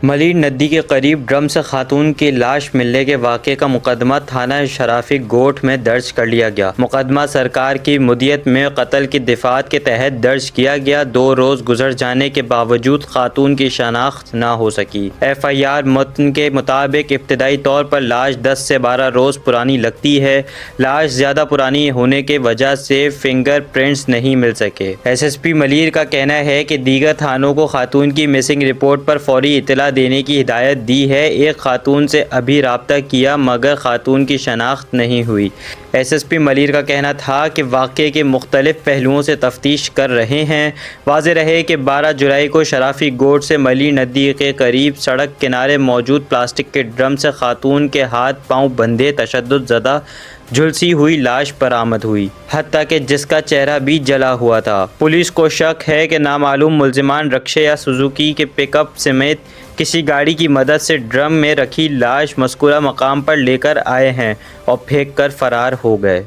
ملیر ندی کے قریب ڈرم سے خاتون کی لاش ملنے کے واقعے کا مقدمہ تھانہ شرافی گوٹھ میں درج کر لیا گیا۔ مقدمہ سرکار کی مدیت میں قتل کی دفعات کے تحت درج کیا گیا۔ 2 روز گزر جانے کے باوجود خاتون کی شناخت نہ ہو سکی۔ FIR متن کے مطابق ابتدائی طور پر لاش 10 سے 12 روز پرانی لگتی ہے۔ لاش زیادہ پرانی ہونے کی وجہ سے فنگر پرنٹس نہیں مل سکے۔ SSP ملیر کا کہنا ہے کہ دیگر تھانوں کو خاتون کی مسنگ رپورٹ پر فوری اطلاع دینے کی ہدایت دی ہے۔ ایک خاتون سے ابھی رابطہ کیا مگر خاتون کی شناخت نہیں ہوئی۔ SSP ملیر کا کہنا تھا کہ واقعے کے مختلف پہلوؤں سے تفتیش کر رہے ہیں۔ واضح رہے کہ 12 جولائی کو شرافی گوٹھ سے ملیر ندی کے قریب سڑک کنارے موجود پلاسٹک کے ڈرم سے خاتون کے ہاتھ پاؤں بندھے تشدد زدہ جھلسی ہوئی لاش برآمد ہوئی، حتیٰ کہ جس کا چہرہ بھی جلا ہوا تھا۔ پولیس کو شک ہے کہ نامعلوم ملزمان رکشے یا سوزوکی کے پک اپ سمیت کسی گاڑی کی مدد سے ڈرم میں رکھی لاش مذکورہ مقام پر لے کر آئے ہیں اور پھینک کر فرار ہو گئے۔